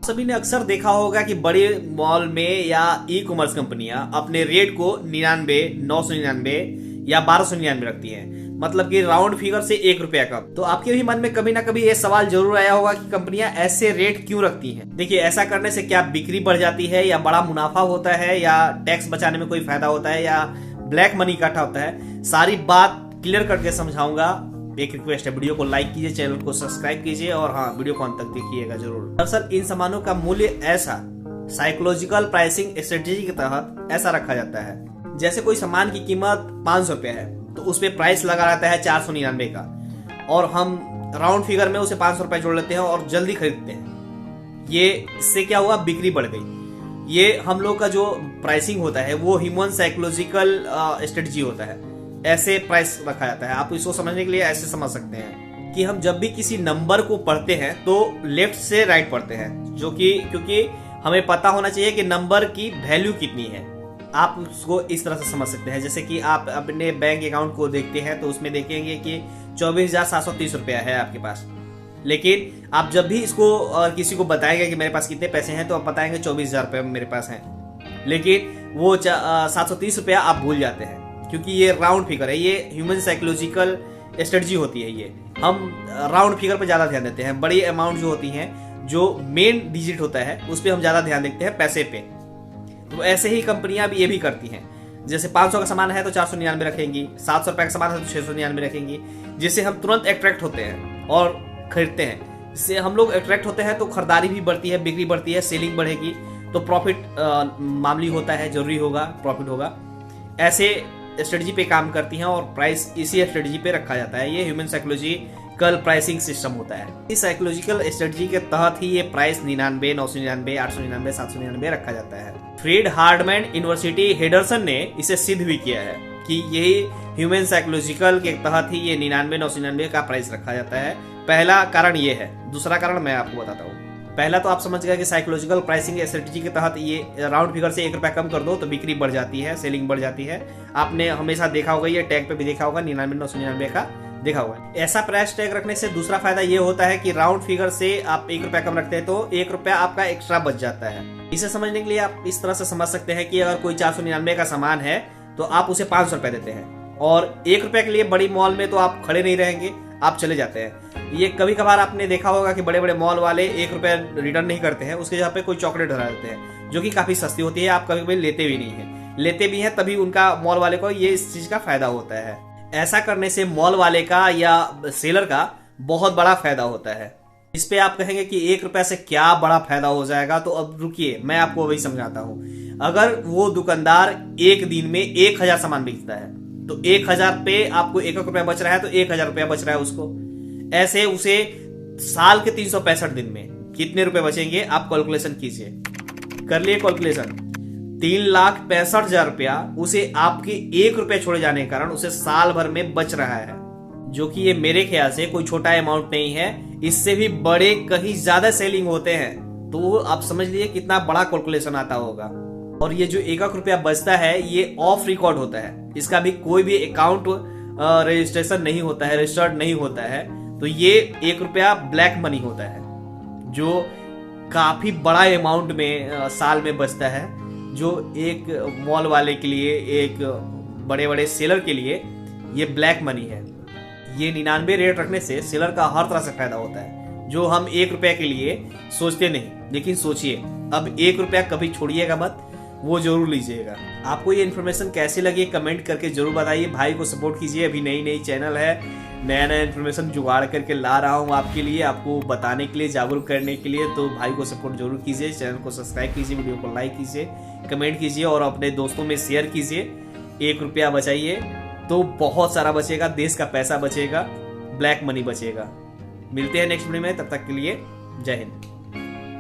सभी ने अक्सर देखा होगा कि बड़े मॉल में या ई कॉमर्स कंपनियां अपने रेट को 99, 999 या 1299 रखती हैं, मतलब कि राउंड फिगर से 1 रुपया कम। तो आपके भी मन में कभी ना कभी ये सवाल जरूर आया होगा कि कंपनियां ऐसे रेट क्यों रखती हैं। देखिए, ऐसा करने से क्या बिक्री बढ़ जाती है या बड़ा मुनाफा होता है या टैक्स बचाने में कोई फायदा होता है या ब्लैक मनी इकट्ठा होता है, सारी बात क्लियर करके समझाऊंगा। एक रिक्वेस्ट है, वीडियो को लाइक कीजिए, चैनल को सब्सक्राइब कीजिए और हाँ, वीडियो को अंत तक देखिएगा जरूर। दरअसल इन सामानों का मूल्य ऐसा साइकोलॉजिकल प्राइसिंग स्ट्रेटेजी के तहत ऐसा रखा जाता है, जैसे कोई सामान की कीमत 500 रुपया है तो उस पे प्राइस लगा रहता है 499 का, और हम राउंड फिगर में उसे 500 रुपया जोड़ लेते हैं और जल्दी खरीदते हैं। ये इससे क्या हुआ, बिक्री बढ़ गई। ये हम लोग का जो प्राइसिंग होता है वो ह्यूमन साइकोलॉजिकल स्ट्रेटजी होता है, ऐसे प्राइस रखा जाता है। आप इसको समझने के लिए ऐसे समझ सकते हैं कि हम जब भी किसी नंबर को पढ़ते हैं तो लेफ्ट से राइट पढ़ते हैं, जो कि क्योंकि हमें पता होना चाहिए कि नंबर की वैल्यू कितनी है। आप उसको इस तरह से समझ सकते हैं, जैसे कि आप अपने बैंक अकाउंट को देखते हैं तो उसमें देखेंगे कि 24,730 रुपया है आपके पास, लेकिन आप जब भी इसको किसी को बताएंगे कि मेरे पास कितने पैसे हैं तो आप बताएंगे 24,000 रुपये मेरे पास हैं, लेकिन वो 730 रुपया आप भूल जाते हैं, क्योंकि ये राउंड फिगर है। ये ह्यूमन साइकोलॉजिकल स्ट्रेटजी होती है। ये हम राउंड फिगर पर ज्यादा ध्यान देते हैं। बड़ी अमाउंट जो होती हैं, जो मेन डिजिट होता है उस पर हम ज्यादा ध्यान देते हैं, पैसे पे। तो ऐसे ही कंपनियां भी ये भी करती हैं। जैसे 500 का सामान है तो 499 रखेंगी, 700 रुपए का सामान है तो 699 रखेंगी, जिससे हम तुरंत अट्रैक्ट होते हैं और खरीदते हैं। जिससे हम लोग अट्रैक्ट होते हैं तो खरीदारी भी बढ़ती है, बिक्री बढ़ती है, सेलिंग बढ़ेगी, तो प्रॉफिट मामूली होता है, जरूरी होगा, प्रॉफिट होगा। ऐसे स्ट्रेटजी पे काम करती हैं और प्राइस इसी स्ट्रेटजी पे रखा जाता है। ये ह्यूमन साइकोलॉजिकल प्राइसिंग सिस्टम होता है। इस साइकोलॉजिकल स्ट्रेटजी के तहत ही ये प्राइस 99, 999, 899, 799 रखा जाता है। फ्रीड हार्डमैन यूनिवर्सिटी हेडरसन ने इसे सिद्ध भी किया है कि यही ह्यूमन साइकोलॉजिकल के तहत ही ये 99, 999 का प्राइस रखा जाता है। पहला कारण ये है। दूसरा कारण मैं आपको बताता हूँ। पहला तो आप समझ गए कि साइकोलॉजिकल प्राइसिंग स्ट्रेटजी के तहत ये राउंड फिगर से 1 रुपया कम कर दो तो बिक्री बढ़ जाती है, सेलिंग बढ़ जाती है। आपने हमेशा देखा होगा, ये टैग पे भी देखा होगा, 99, 999 का देखा होगा। ऐसा प्राइस टैग रखने से दूसरा फायदा ये होता है कि राउंड फिगर से आप 1 रुपया कम रखते हैं तो 1 रुपया आपका एक्स्ट्रा बच जाता है। इसे समझने के लिए आप इस तरह से समझ सकते हैं कि अगर कोई 499 का सामान है तो आप उसे 500 रुपया देते हैं, और 1 रुपया के लिए बड़ी मॉल में तो आप खड़े नहीं रहेंगे, आप चले जाते हैं। ये कभी कभार आपने देखा होगा कि बड़े बड़े मॉल वाले 1 रुपया रिटर्न नहीं करते हैं, उसके जगह पे कोई चॉकलेट धरा देते हैं, जो कि काफी सस्ती होती है। आप कभी कभी लेते भी नहीं है, लेते भी हैं तभी उनका मॉल वाले को ये इस चीज का फायदा होता है। ऐसा करने से मॉल वाले का या सेलर का बहुत बड़ा फायदा होता है। इस पे आप कहेंगे कि 1 रुपया से क्या बड़ा फायदा हो जाएगा, तो अब रुकिए, मैं आपको वही समझाता हूँ। अगर वो दुकानदार एक दिन में 1000 सामान बेचता है तो 1000 पे आपको 1 रुपया बच रहा है, तो 1000 रुपया बच रहा है उसको। ऐसे उसे साल के 365 दिन में कितने रुपए बचेंगे, आप कैलकुलेशन कीजिए, कर लिए कैलकुलेशन। 3,65,000 रुपया उसे आपके 1 रुपया छोड़े जाने के कारण उसे साल भर में बच रहा है, जो कि ये मेरे ख्याल से कोई छोटा अमाउंट नहीं है। इससे भी बड़े कहीं ज्यादा सेलिंग होते हैं, तो आप समझ लीजिए कितना बड़ा कैलकुलेशन आता होगा। और ये जो 1 रुपया बचता है ये ऑफ रिकॉर्ड होता है, इसका भी कोई भी अकाउंट रजिस्ट्रेशन नहीं होता है, रजिस्टर्ड नहीं होता है। तो ये 1 रुपया ब्लैक मनी होता है, जो काफी बड़ा अमाउंट में साल में बचता है, जो एक मॉल वाले के लिए, एक बड़े बड़े सेलर के लिए ये ब्लैक मनी है। ये 99 रेट रखने से सेलर का हर तरह से फायदा होता है, जो हम 1 रुपया के लिए सोचते नहीं। लेकिन सोचिए, अब 1 रुपया कभी छोड़िएगा मत, वो जरूर लीजिएगा। आपको ये इन्फॉर्मेशन कैसी लगी कमेंट करके जरूर बताइए। भाई को सपोर्ट कीजिए, अभी नई चैनल है, नया इन्फॉर्मेशन जुगाड़ करके ला रहा हूँ आपके लिए, आपको बताने के लिए, जागरूक करने के लिए। तो भाई को सपोर्ट जरूर कीजिए, चैनल को सब्सक्राइब कीजिए, वीडियो को लाइक कीजिए, कमेंट कीजिए और अपने दोस्तों में शेयर कीजिए। 1 रुपया बचाइए तो बहुत सारा बचेगा, देश का पैसा बचेगा, ब्लैक मनी बचेगा। मिलते हैं नेक्स्ट वीडियो में, तब तक के लिए जय हिंद।